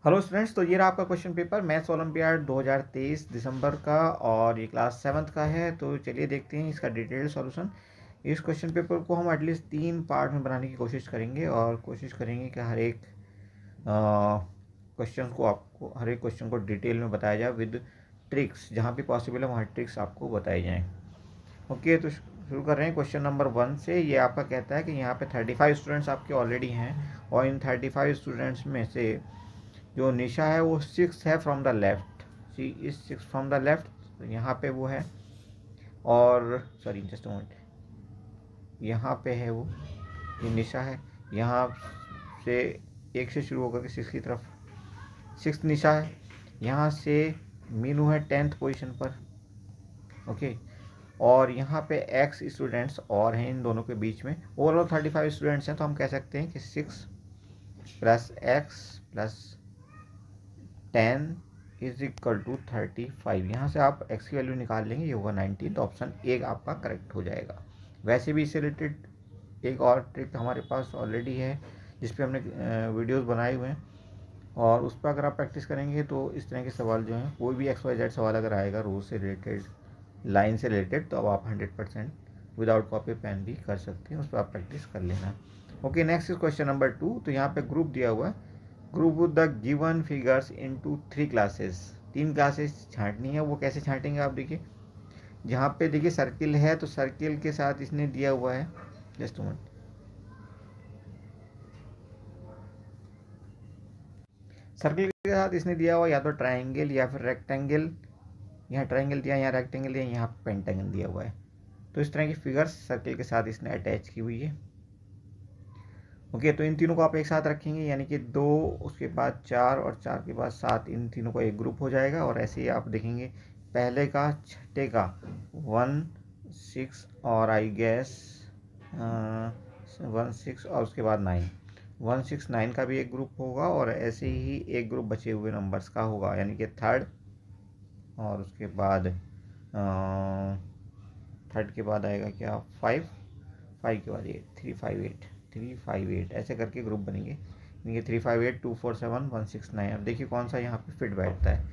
Hello students, तो ये रहा आपका क्वेश्चन पेपर मैथ्स ओलंपियाड 2023 दिसंबर का और ये क्लास 7th का है। तो चलिए देखते हैं इसका डिटेल्ड सॉल्यूशन। इस क्वेश्चन पेपर को हम एटलीस्ट 3 पार्ट में बनाने की कोशिश करेंगे और कोशिश करेंगे कि हर एक क्वेश्चन को डिटेल में बताया जाए विद ट्रिक्स। जहाँ भी पॉसिबल है वहाँ ट्रिक्स आपको बताई जाएँ। ओके, तो शुरू कर रहे हैं क्वेश्चन नंबर 1 से। ये आपका कहता है कि यहाँ पे 35 स्टूडेंट्स आपके ऑलरेडी हैं और इन 35 स्टूडेंट्स में से जो निशा है वो 6 है from the left. She is 6 from the left, तो यहाँ पे वो है। और सॉरी जस्ट मोमेंट, यहाँ पे है वो, ये निशा है। यहाँ से 1 से शुरू होकर के 6 की तरफ 6 निशा है। यहाँ से मीनू है 10th पोजीशन पर। ओके, और यहाँ पे एक्स स्टूडेंट्स और हैं इन दोनों के बीच में। ओवरऑल 35 स्टूडेंट्स हैं, तो हम कह सकते हैं कि 6 plus x plus 10 is equal to 35। यहाँ से आप x की वैल्यू निकाल लेंगे, ये होगा 19। तो ऑप्शन ए आपका करेक्ट हो जाएगा। वैसे भी इससे रिलेटेड एक और ट्रिक हमारे पास ऑलरेडी है जिस पे हमने वीडियोस बनाए हुए हैं, और उस पर अगर आप प्रैक्टिस करेंगे तो इस तरह के सवाल जो हैं, कोई भी XYZ सवाल अगर आएगा रोज से रिलेटेड, लाइन से रिलेटेड, तो अब आप 100% विदाउट कॉपी पेन भी कर सकते हैं। उस पर आप प्रैक्टिस कर लेना। Okay, next is question number 2। तो यहाँ पे ग्रुप दिया हुआ है, group the given figures into 3 classes. 3 classes छांटनी है। वो कैसे छांटेंगे आप देखिए, जहाँ पे देखिए सर्किल है तो सर्किल के साथ इसने दिया हुआ है, जस्ट मोमेंट, सर्किल के साथ इसने दिया हुआ या तो ट्राइंगल या फिर रेक्टेंगल। यहाँ ट्राइंगल दिया, यहाँ रेक्टेंगल दिया, यहाँ पेंटागन दिया हुआ है। तो इस तरह की फिगर्स सर्किल के साथ इसने अटैच की हुई है। ओके, तो इन तीनों को आप एक साथ रखेंगे, यानी कि 2, उसके बाद 4 और 4 के बाद 7, इन तीनों को एक ग्रुप हो जाएगा। और ऐसे ही आप देखेंगे पहले का छठे का 1 6 और आई गेस 1 6 और उसके बाद 9, 1 6 9 का भी एक ग्रुप होगा। और ऐसे ही एक ग्रुप बचे हुए नंबर्स का होगा, यानी कि थर्ड, और उसके बाद थर्ड के बाद आएगा क्या 5, 5 के बाद 8, 3 5 8, 3 5 8, ऐसे करके ग्रुप बनेंगे। यानी 3 5 8 2 4 7 1 6 9। अब देखिए कौन सा यहाँ पे फिट बैठता है।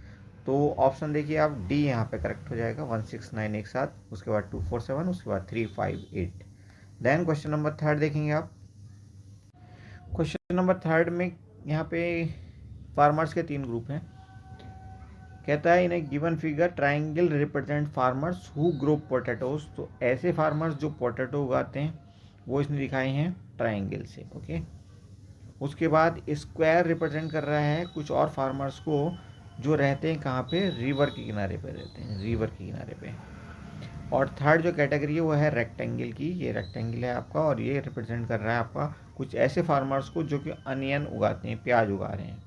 तो ऑप्शन देखिए आप, डी यहाँ पे करेक्ट हो जाएगा। 1 6 9 एक साथ, उसके बाद 2 4 7, उसके बाद 3 5 8। देन क्वेश्चन नंबर 3 देखेंगे आप। क्वेश्चन नंबर 3 में यहाँ पे फार्मर्स के 3 ग्रुप हैं। कहता है in a given figure triangle represent farmers who grow potatoes. तो ऐसे फार्मर्स जो पोटैटो उगाते हैं वो इसने दिखाए हैं ट्राइंगल से। ओके, उसके बाद स्क्वायर रिप्रेजेंट कर रहा है कुछ और फार्मर्स को जो रहते हैं कहाँ पे, रिवर के किनारे पे रहते हैं, रिवर के किनारे पे। और थर्ड जो कैटेगरी है वो है रेक्टेंगल की। ये रेक्टेंगल है आपका, और ये रिप्रेजेंट कर रहा है आपका कुछ ऐसे फार्मर्स को जो कि अनियन उगाते हैं, प्याज उगा रहे हैं।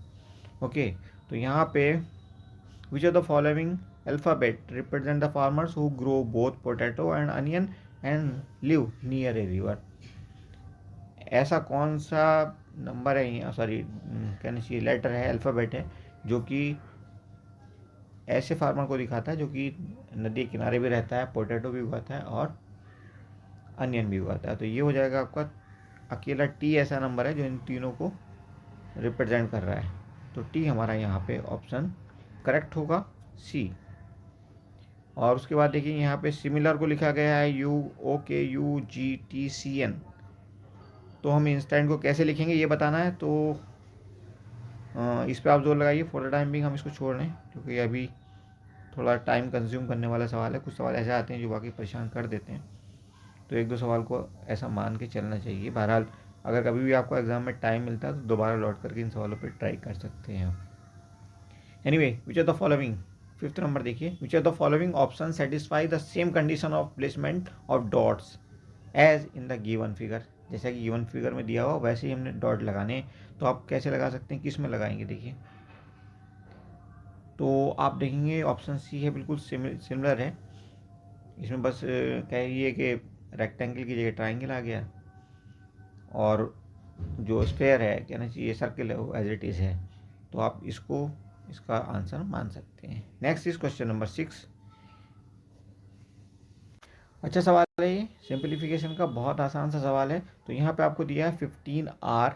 ओके, तो यहाँ पे which of the following alphabet represent the farmers who grow both potato and onion and live near a river। ऐसा कौन सा नंबर है यहाँ, सॉरी कहना चाहिए लेटर है, अल्फ़ाबेट है, जो कि ऐसे फार्मर को दिखाता है जो कि नदी के किनारे भी रहता है, पोटैटो भी उगाता है और अनियन भी उगाता है। तो ये हो जाएगा आपका अकेला टी ऐसा नंबर है जो इन तीनों को रिप्रेजेंट कर रहा है। तो टी हमारा यहाँ पे ऑप्शन करेक्ट होगा, सी। और उसके बाद देखिए यहाँ पे सिमिलर को लिखा गया है UOKUGTCN। तो हम इंस्टेंट को कैसे लिखेंगे ये बताना है। तो इस पर आप जोर लगाइए। फॉर द टाइम बिंग हम इसको छोड़ रहे हैं क्योंकि अभी थोड़ा टाइम कंज्यूम करने वाला सवाल है। कुछ सवाल ऐसे आते हैं जो बाकी परेशान कर देते हैं, तो 1-2 सवाल को ऐसा मान के चलना चाहिए। बहरहाल अगर कभी भी आपको एग्जाम में टाइम मिलता है तो दोबारा लौट करके इन सवालों पर ट्राई कर सकते हैं। Anyway, which are the following, 5th number देखिए, which are the following option satisfy the same condition of placement of dots as in the given figure. जैसा कि गिवन फिगर में दिया हुआ वैसे ही हमने डॉट लगाने। तो आप कैसे लगा सकते हैं, किस में लगाएंगे देखिए। तो आप देखेंगे ऑप्शन सी है, बिल्कुल सिमिलर है। इसमें बस कहिए कि रेक्टेंगल की जगह ट्राइंगल आ गया, और जो स्फेयर है कहना चाहिए सर्किल है वो एज इट इज़ है। तो आप इसको इसका आंसर मान सकते हैं। Next is question number 6। अच्छा सवाल है ये, सिंप्लीफिकेशन का बहुत आसान सा सवाल है। तो यहाँ पे आपको दिया है 15R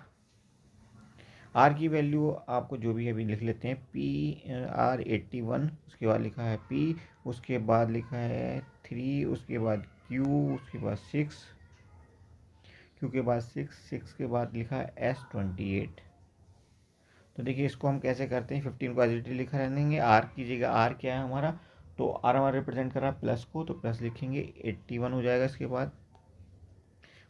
आर की वैल्यू आपको जो भी अभी लिख लेते हैं, PR81, उसके बाद लिखा है P, उसके बाद लिखा है 3, उसके बाद Q, उसके बाद 6, Q के बाद 6 के बाद लिखा है S28। तो देखिए इसको हम कैसे करते हैं, 15 को एज लिखा रहेंगे, आर की जगह आर क्या है हमारा, तो आर हमारा रिप्रेजेंट कर रहा है प्लस को, तो प्लस लिखेंगे, 81 हो जाएगा इसके बाद।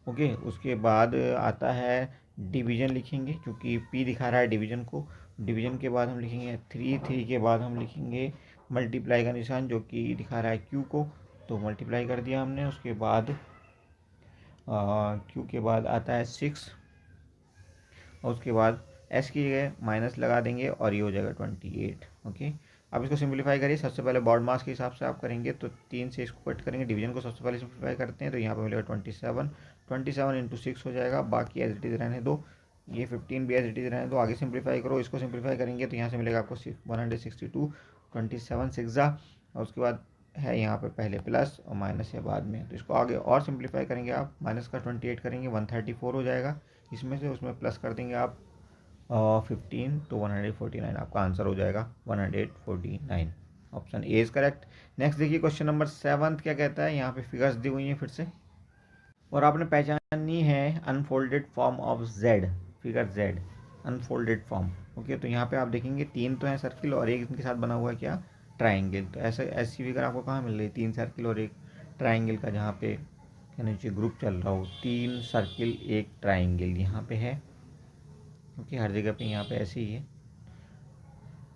ओके, उसके बाद आता है डिवीजन लिखेंगे, क्योंकि पी दिखा रहा है डिवीजन को। डिवीजन के बाद हम लिखेंगे 3 के बाद हम लिखेंगे मल्टीप्लाई का निशान, जो कि दिखा रहा है क्यू को, तो मल्टीप्लाई कर दिया हमने। उसके बाद क्यू के बाद आता है 6, और उसके बाद एस की जगह माइनस लगा देंगे और ये हो जाएगा 28। ओके, अब इसको सिंप्लीफाई करिए। सबसे पहले बॉड मास के हिसाब से आप करेंगे, तो 3 से इसको कट करेंगे, डिवीजन को सबसे पहले सिंप्लीफाई करते हैं, तो यहाँ पे मिलेगा 27 इंटू 6 हो जाएगा, बाकी एज इट इज़ रहने दो, ये 15 भी एज इट इज़ रहने दो। आगे सिंप्लीफाई करो, इसको सिंप्लीफाई करेंगे तो यहाँ से मिलेगा आपको 162, 27 6 और उसके बाद है यहाँ पे पहले प्लस और माइनस है बाद में, तो इसको आगे और सिंप्लीफाई करेंगे आप, माइनस का 28 करेंगे 134 हो जाएगा इसमें से, उसमें प्लस कर देंगे आप 15, तो 149 आपका आंसर हो जाएगा, 149। Option A is correct. Next देखिए क्वेश्चन नंबर 7 क्या कहता है, यहाँ पे फिगर्स दी हुई हैं फिर से, और आपने पहचाननी है unfolded form of Z, figure Z unfolded form. Okay, तो यहाँ पे आप देखेंगे 3 तो हैं सर्किल और एक इनके साथ बना हुआ है क्या, ट्राइंगल। तो ऐसा ऐसी फिगर आपको कहाँ मिल रही है, 3 सर्किल और एक ट्राइंगल का, जहाँ पे नीचे ग्रुप चल रहा हो, 3 सर्किल 1 ट्राइंगल यहाँ पे है। ओके, हर जगह पे यहाँ पे ऐसे ही है,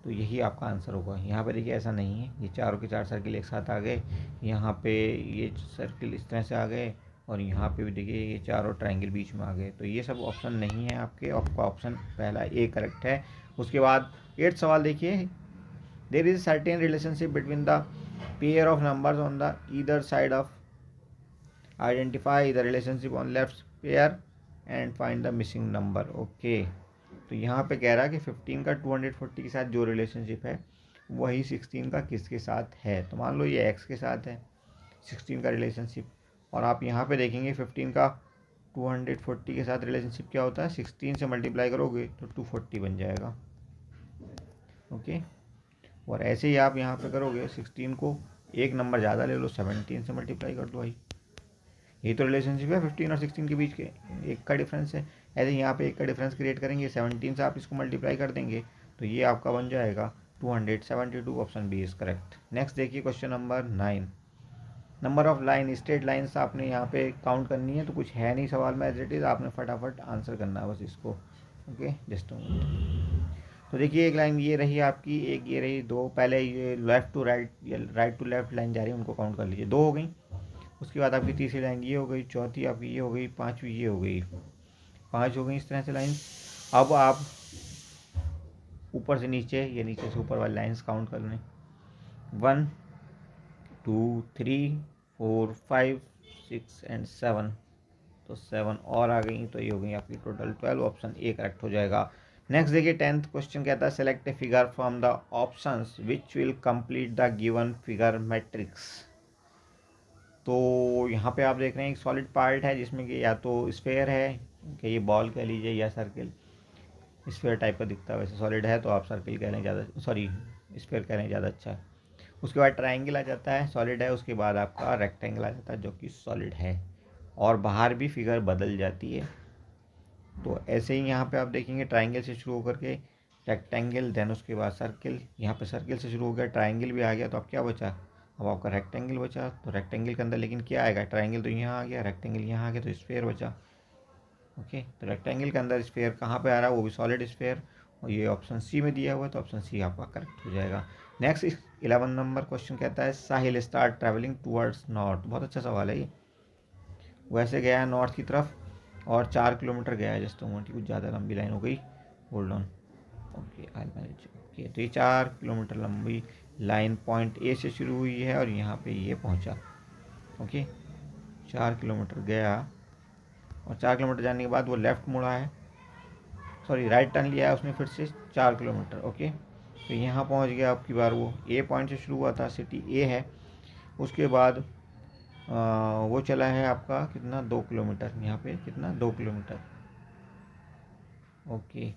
तो यही आपका आंसर होगा। यहाँ पे देखिए ऐसा नहीं है, ये चारों के 4 सर्किल एक साथ आ गए, यहाँ पे ये सर्किल इस तरह से आ गए, और यहाँ पे भी देखिए ये चारों ट्रायंगल बीच में आ गए, तो ये सब ऑप्शन नहीं है आपके, आपका ऑप्शन पहला ए करेक्ट है। उसके बाद 8 सवाल देखिए, there is certain relationship between the pair of numbers on the either side of, identify the relationship on left pair and find the missing number. Okay, तो यहाँ पे कह रहा है कि 15 का 240 के साथ जो रिलेशनशिप है वही 16 का किसके साथ है, तो मान लो ये x के साथ है 16 का रिलेशनशिप, और आप यहाँ पे देखेंगे 15 का 240 के साथ रिलेशनशिप क्या होता है, 16 से मल्टीप्लाई करोगे तो 240 बन जाएगा। ओके, और ऐसे ही आप यहाँ पे करोगे 16 को एक नंबर ज़्यादा ले लो, 17 से मल्टीप्लाई कर दो भाई, ये तो रिलेशनशिप है 15 और 16 के बीच के, एक का डिफरेंस है। ऐसे यहाँ पे एक का डिफरेंस क्रिएट करेंगे, 17 से आप इसको मल्टीप्लाई कर देंगे तो ये आपका बन जाएगा 272। Option B is correct. Next देखिए question number 9, number of line, straight lines आपने यहाँ पे काउंट करनी है, तो कुछ है नहीं सवाल में एज इट इज़, आपने फटाफट आंसर करना है बस इसको। Okay, just a minute. तो देखिए एक लाइन ये रही आपकी, एक ये रही, दो पहले ये लेफ्ट टू राइट या राइट टू लेफ्ट लाइन जा रही है, उनको काउंट कर लीजिए, 2 हो गई। उसके बाद आपकी तीसरी लाइन ये हो गई, चौथी आपकी ये हो गई, पांचवी ये हो गई, 5 हो गई इस तरह से लाइन। अब आप ऊपर से नीचे या नीचे से ऊपर वाली लाइन्स काउंट कर लें, 1 2 3 4 5 6 एंड 7, तो 7 और आ गई, तो ये हो गई आपकी टोटल 12। ऑप्शन ए करेक्ट हो जाएगा। नेक्स्ट देखिए 10th क्वेश्चन कहता है select a figure from the options which will complete the given figure matrix. तो यहाँ पे आप देख रहे हैं एक सॉलिड पार्ट है जिसमें कि या तो स्फेयर है, कि ये बॉल कह लीजिए, या सर्किल, स्फेयर टाइप का दिखता है, वैसे सॉलिड है तो आप सर्किल कह लें ज़्यादा, सॉरी स्फेयर कह लें ज़्यादा अच्छा है। उसके बाद ट्राइंगल आ जाता है, सॉलिड है, उसके बाद आपका रेक्टेंगल आ जाता है जो कि सॉलिड है, और बाहर भी फिगर बदल जाती है। तो ऐसे ही यहाँ पे आप देखेंगे ट्राइंगल से शुरू होकर के रेक्टेंगल, देन उसके बाद सर्किल, यहाँ पे सर्किल से शुरू हो गया, ट्राइंगल भी आ गया, तो अब क्या बचा, अब आपका रेक्टेंगल बचा। तो रेक्टेंगल के अंदर लेकिन क्या आएगा, ट्राइंगल तो यहाँ आ गया, रेक्टेंगल यहाँ आ गया, तो स्फेयर बचा। ओके, तो रेक्टेंगल के अंदर स्फेयर कहाँ पे आ रहा है, वो भी सॉलिड स्फेयर, और ये ऑप्शन सी में दिया हुआ है, तो ऑप्शन सी आपका करेक्ट हो जाएगा। नेक्स्ट 11 नंबर क्वेश्चन कहता है साहिल स्टार्ट ट्रैवलिंग टूवर्ड्स नॉर्थ। बहुत अच्छा सवाल है ये। वैसे गया है नॉर्थ की तरफ और 4 किलोमीटर गया है, जस्ट मोटी कुछ ज़्यादा लंबी लाइन हो गई, hold on. Okay, I manage. Okay, तो ये 4 किलोमीटर लंबी लाइन पॉइंट ए से शुरू हुई है और यहाँ पे ये पहुँचा। ओके, 4 किलोमीटर गया, और 4 किलोमीटर जाने के बाद वो लेफ़्ट मुड़ा है, सॉरी राइट टर्न लिया है उसने फिर से 4 किलोमीटर। ओके, तो यहाँ पहुँच गया आपकी बार, वो ए पॉइंट से शुरू हुआ था, सिटी ए है, उसके बाद वो चला है आपका कितना, 2 किलोमीटर, यहाँ पे कितना 2 किलोमीटर। ओके,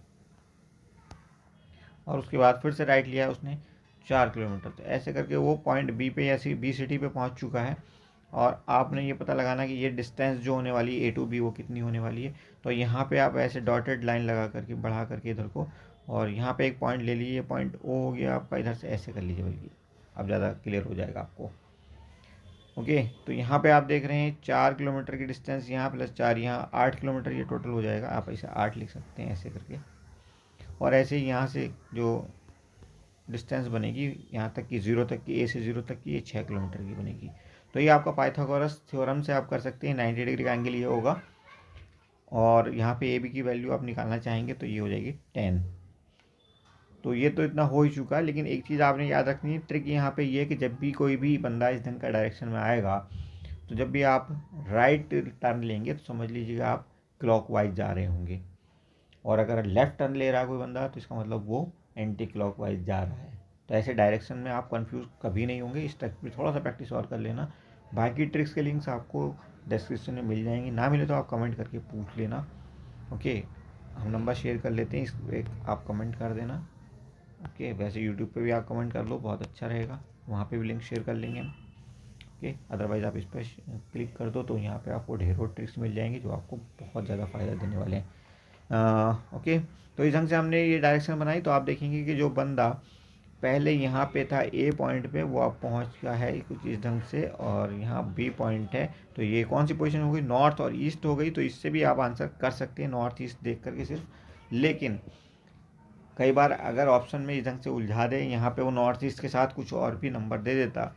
और उसके बाद फिर से राइट लिया उसने 4 किलोमीटर। तो ऐसे करके वो पॉइंट बी पे या बी सिटी पे पहुंच चुका है। और आपने ये पता लगाना कि ये डिस्टेंस जो होने वाली है A to B वो कितनी होने वाली है। तो यहाँ पे आप ऐसे डॉटेड लाइन लगा करके बढ़ा करके इधर को, और यहाँ पे एक पॉइंट ले लीजिए, पॉइंट O हो गया आपका, इधर से ऐसे कर लीजिए बल्कि, अब ज़्यादा क्लियर हो जाएगा आपको। ओके, तो यहाँ पे आप देख रहे हैं 4 किलोमीटर की डिस्टेंस यहाँ प्लस 4 यहाँ, 8 किलोमीटर ये टोटल हो जाएगा। आप ऐसे 8 लिख सकते हैं ऐसे करके। और ऐसे ही यहाँ से जो डिस्टेंस बनेगी यहाँ तक की 0 तक की, A से 0 तक की, ये 6 किलोमीटर की बनेगी। तो ये आपका पाइथागोरस थ्योरम से आप कर सकते हैं। 90 डिग्री का एंगल ये होगा, और यहाँ पे ए बी की वैल्यू आप निकालना चाहेंगे तो ये हो जाएगी 10। तो ये तो इतना हो ही चुका है, लेकिन एक चीज़ आपने याद रखनी है, ट्रिक यहाँ पे ये है कि जब भी कोई भी बंदा इस ढंग का डायरेक्शन में आएगा, तो जब भी आप राइट टर्न लेंगे तो समझ लीजिएगा आप क्लॉकवाइज जा रहे होंगे, और अगर लेफ़्ट टर्न ले रहा है कोई बंदा तो इसका मतलब वो एंटी क्लॉकवाइज जा रहा है। तो ऐसे डायरेक्शन में आप कंफ्यूज कभी नहीं होंगे। इस ट्रिक पर थोड़ा सा प्रैक्टिस और कर लेना। बाकी ट्रिक्स के लिंक्स आपको डिस्क्रिप्शन में मिल जाएंगी, ना मिले तो आप कमेंट करके पूछ लेना। ओके, हम नंबर शेयर कर लेते हैं, इस एक आप कमेंट कर देना। ओके, वैसे यूट्यूब पे भी आप कमेंट कर लो, बहुत अच्छा रहेगा, वहाँ पे भी लिंक शेयर कर लेंगे हम। ओके, अदरवाइज़ आप इस पर क्लिक कर दो तो यहाँ पे आपको ढेरों ट्रिक्स मिल जाएंगे जो आपको बहुत ज़्यादा फ़ायदा देने वाले हैं। ओके, तो इस ढंग से हमने ये डायरेक्शन बनाई। तो आप देखेंगे कि जो बंदा पहले यहाँ पे था A पॉइंट पे, वो आप पहुँच गया है कुछ इस ढंग से, और यहाँ B पॉइंट है। तो ये कौन सी पोजीशन हो गई, नॉर्थ और ईस्ट हो गई। तो इससे भी आप आंसर कर सकते हैं नॉर्थ ईस्ट देख करके सिर्फ। लेकिन कई बार अगर ऑप्शन में इस ढंग से उलझा दे, यहाँ पे वो नॉर्थ ईस्ट के साथ कुछ और भी नंबर दे देता,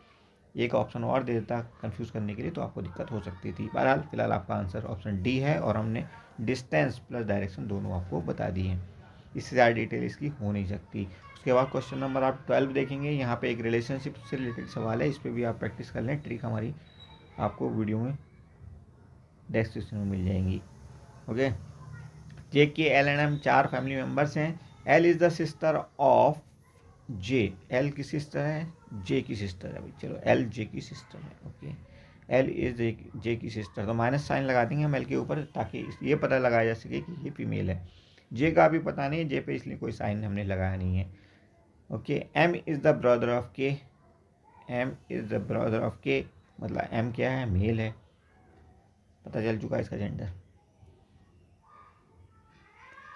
एक ऑप्शन और दे देता कंफ्यूज करने के लिए, तो आपको दिक्कत हो सकती थी। बहरहाल फिलहाल आपका आंसर ऑप्शन डी है, और हमने डिस्टेंस प्लस डायरेक्शन दोनों आपको बता दी हैं। इससे ज़्यादा डिटेल इसकी हो नहीं सकती। उसके बाद क्वेश्चन नंबर आप 12 देखेंगे, यहाँ पे एक रिलेशनशिप से रिलेटेड सवाल है, इस पर भी आप प्रैक्टिस कर लें। ट्रिक हमारी आपको वीडियो में डिस्क्रिप्शन में मिल जाएंगी। Okay, J K L and M 4 family members हैं। L is the sister of J. L की सिस्टर है, जे की सिस्टर है भाई, चलो एल जे की सिस्टर है। ओके, एल इज जे की सिस्टर, तो माइनस साइन लगा देंगे हम एल के ऊपर, ताकि ये पता लगाया जा सके कि ये फीमेल है। जे का भी पता नहीं, जे पे इसलिए कोई साइन हमने लगाया नहीं है। Okay, M is the brother of K. M is the brother of K, मतलब एम क्या है, मेल है, पता चल चुका है इसका gender.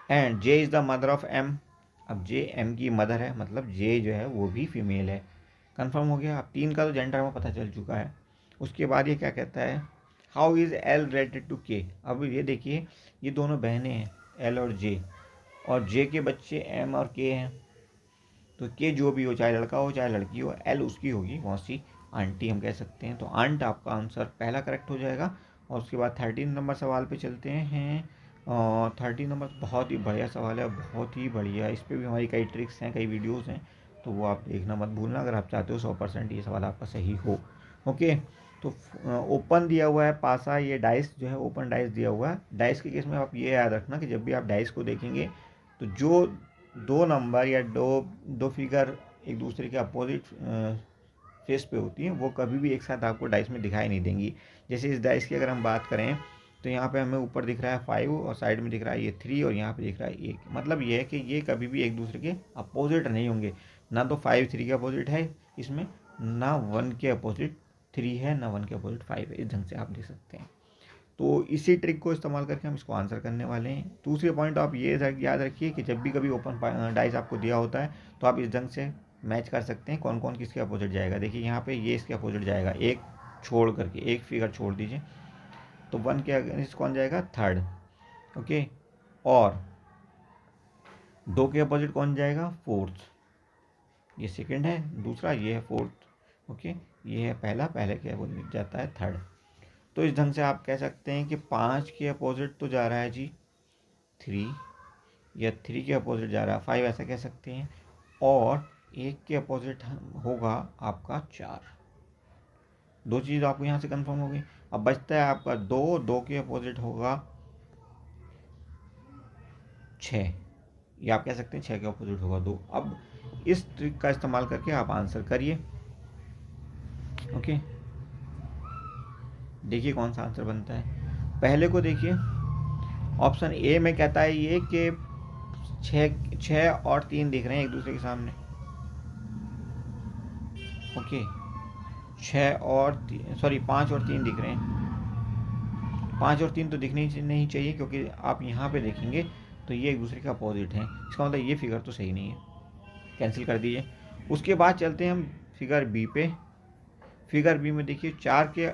And J is the mother of M. अब जे एम की मदर है, मतलब जे जो है वो भी फीमेल है। कंफर्म हो गया। अब 3 का तो जेंडर हमें पता चल चुका है। उसके बाद ये क्या कहता है, how is L related to K. अब ये देखिए, ये दोनों बहनें हैं एल और जे के बच्चे एम और के हैं। तो के जो भी हो, चाहे लड़का हो चाहे लड़की हो, एल उसकी होगी, मौसी, आंटी हम कह सकते हैं। तो आंट आपका आंसर पहला करेक्ट हो जाएगा। और उसके बाद 13 नंबर सवाल पे चलते हैं। 13 नंबर बहुत ही बढ़िया सवाल है, बहुत ही बढ़िया। इस पर भी हमारी कई ट्रिक्स हैं, कई वीडियोज़ हैं, तो वो आप देखना मत भूलना अगर आप चाहते हो 100% ये सवाल आपका सही हो। ओके, तो ओपन दिया हुआ है पासा, ये डाइस जो है ओपन डाइस दिया हुआ है। डाइस के केस में आप ये याद रखना कि जब भी आप डाइस को देखेंगे तो जो 2 नंबर या दो फिगर एक दूसरे के अपोजिट फेस पे होती हैं, वो कभी भी एक साथ आपको डाइस में दिखाई नहीं देंगी। जैसे इस डाइस की अगर हम बात करें तो यहाँ पे हमें ऊपर दिख रहा है 5 और साइड में दिख रहा है ये 3 और यहाँ पे दिख रहा है 1। मतलब ये है कि ये कभी भी एक दूसरे के अपोजिट नहीं होंगे। ना तो 5 3 के अपोजिट है इसमें, ना 1 के अपोजिट 3 है, ना 1 के अपोजिट 5 है। इस ढंग से आप देख सकते हैं। तो इसी ट्रिक को इस्तेमाल करके हम इसको आंसर करने वाले हैं। दूसरे पॉइंट आप ये याद रखिए कि जब भी कभी ओपन डाइस आपको दिया होता है तो आप इस ढंग से मैच कर सकते हैं कौन कौन किसके अपोजिट जाएगा। देखिए यहाँ पे ये इसके अपोजिट जाएगा, एक छोड़ करके, एक फिगर छोड़ दीजिए, तो 1 के अगेंस्ट कौन जाएगा, 3rd। ओके, और 2 के अपोजिट कौन जाएगा, 4th। ये 2nd है, दूसरा ये है 4th। ओके, ये है पहला, पहले के अपोजिट जाता है 3rd। तो इस ढंग से आप कह सकते हैं कि 5 के अपोजिट तो जा रहा है जी 3, या 3 के अपोजिट जा रहा है 5, ऐसा कह सकते हैं। और 1 के अपोजिट होगा आपका 4। 2 चीज़ आपको यहाँ से कंफर्म हो गई। अब बचता है आपका 2 के अपोजिट होगा 6, या आप कह सकते हैं 6 के अपोजिट होगा 2। अब इस ट्रिक का इस्तेमाल करके आप आंसर करिए। ओके, देखिए कौन सा आंसर बनता है। पहले को देखिए, ऑप्शन ए में कहता है ये कि छः और 3 दिख रहे हैं एक दूसरे के सामने। ओके, 5 और 3 दिख रहे हैं। 5 और 3 तो दिखने ही नहीं चाहिए, क्योंकि आप यहाँ पे देखेंगे तो ये एक दूसरे के अपोजिट हैं। इसका मतलब ये फिगर तो सही नहीं है, कैंसिल कर दीजिए। उसके बाद चलते हैं हम फिगर बी पे। फिगर बी में देखिए 4 के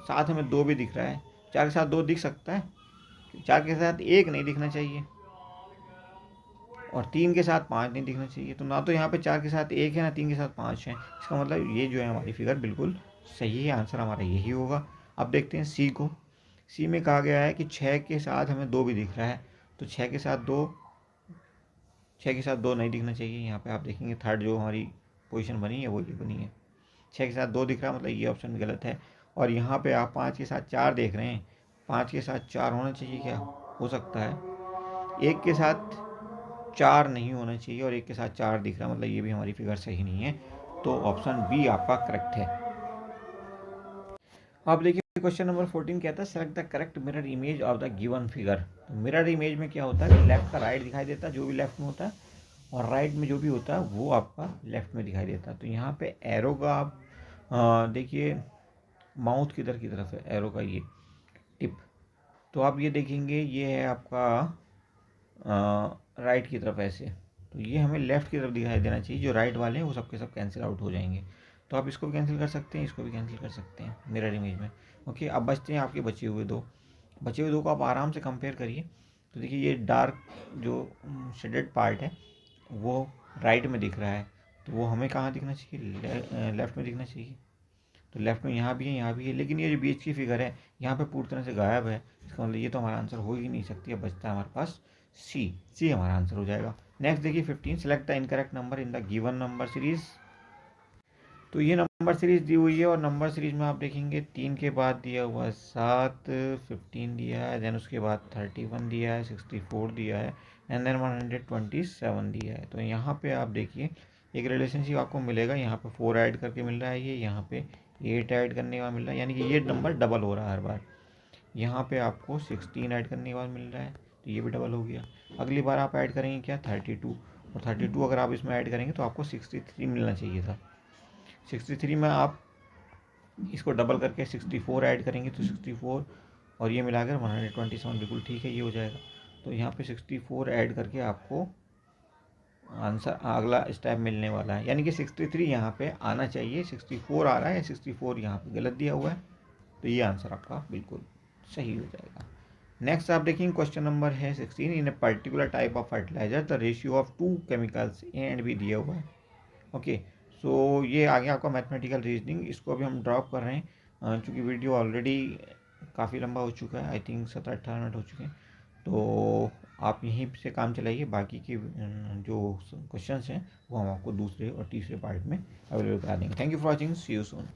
साथ हमें 2 भी दिख रहा है। 4 के साथ 2 दिख सकता है, 4 के साथ 1 नहीं दिखना चाहिए, और 3 के साथ 5 नहीं दिखना चाहिए। तो ना तो यहाँ पे 4 के साथ 1 है, ना 3 के साथ 5 है। इसका मतलब ये जो है हमारी फिगर बिल्कुल सही है, आंसर हमारा यही होगा। अब देखते हैं सी को। सी में कहा गया है कि 6 के साथ हमें 2 भी दिख रहा है, तो 6 के साथ 2 नहीं दिखना चाहिए। यहाँ पे आप देखेंगे थर्ड जो हमारी पोजीशन बनी है वो ये बनी है। 6 के साथ 2 दिख रहा है, मतलब ये ऑप्शन गलत है। और यहाँ पे आप 5 के साथ 4 देख रहे हैं, 5 के साथ 4 होना चाहिए क्या? हो सकता है। 1 के साथ 4 नहीं होना चाहिए, और 1 के साथ 4 दिख रहा है, मतलब ये भी हमारी फिगर सही नहीं है। तो ऑप्शन बी आपका करेक्ट है। अब देखिए क्वेश्चन नंबर 14 कहता है select the correct mirror image of the given figure. तो मिरर इमेज में क्या होता है कि लेफ्ट का राइट दिखाई देता है, जो भी लेफ्ट में होता है, और राइट में जो भी होता है वो आपका लेफ्ट में दिखाई देता है। तो यहाँ पे एरो का आप देखिए माउथ किधर की तरफ है, एरो का ये टिप, तो आप ये देखेंगे ये है आपका राइट की तरफ ऐसे, तो ये हमें लेफ़्ट की तरफ दिखाई देना चाहिए। जो राइट वाले हैं वो सब के सब कैंसिल आउट हो जाएंगे। तो आप इसको भी कैंसिल कर सकते हैं, इसको भी कैंसिल कर सकते हैं मिरर इमेज में। ओके, अब बचते हैं आपके बचे हुए दो को आप आराम से कंपेयर करिए। तो देखिए ये डार्क जो शेडेड पार्ट है वो राइट में दिख रहा है, तो वो हमें कहाँ दिखना चाहिए? लेफ़्ट में दिखना चाहिए। तो लेफ्ट में यहाँ भी है, यहाँ भी है, लेकिन ये जो बीच की फिगर है यहाँ पे पूरी तरह से गायब है। इसका मतलब ये तो हमारा आंसर हो ही नहीं सकती। अब बचता है हमारे पास सी हमारा आंसर हो जाएगा। नेक्स्ट देखिए 15, select the incorrect number in the given number series. तो ये नंबर सीरीज दी हुई है, और नंबर सीरीज में आप देखेंगे 3 के बाद दिया हुआ है 7, 15 दिया है, देन उसके बाद 31 दिया है, 64 दिया है, एंड देन 127 दिया है। तो यहाँ पे आप देखिए एक रिलेशनशिप आपको मिलेगा। यहाँ पे 4 ऐड करके मिल रहा है, ये यहाँ पे 8 ऐड करने का मिल रहा है, यानी कि ये नंबर डबल हो रहा है हर बार। यहाँ पे आपको 16 ऐड करने के बाद मिल रहा है, तो ये भी डबल हो गया। अगली बार आप ऐड करेंगे क्या? 32, और 32 अगर आप इसमें ऐड करेंगे तो आपको 63 मिलना चाहिए था। 63 में आप इसको डबल करके 64 ऐड करेंगे तो 64 और ये मिलाकर 127 बिल्कुल ठीक है, ये हो जाएगा। तो यहाँ पे 64 ऐड करके आपको आंसर अगला स्टेप मिलने वाला है, यानी कि 63 यहाँ पे आना चाहिए, 64 आ रहा है, 64 यहाँ पे गलत दिया हुआ है, तो ये आंसर आपका बिल्कुल सही हो जाएगा। नेक्स्ट आप देखेंगे क्वेश्चन नंबर है 16, in a particular type of fertilizer the ratio of 2 chemicals A and B दिया हुआ है। ओके, सो ये आ गया आपका मैथमेटिकल रीजनिंग। इसको अभी हम ड्रॉप कर रहे हैं, चूँकि वीडियो ऑलरेडी काफ़ी लंबा हो चुका है, आई थिंक 17-18 मिनट हो चुके हैं। तो आप यहीं से काम चलाइए, बाकी के जो क्वेश्चंस हैं वो हम आपको दूसरे और तीसरे पार्ट में अवेलेबल करा देंगे। Thank you for watching, see you soon.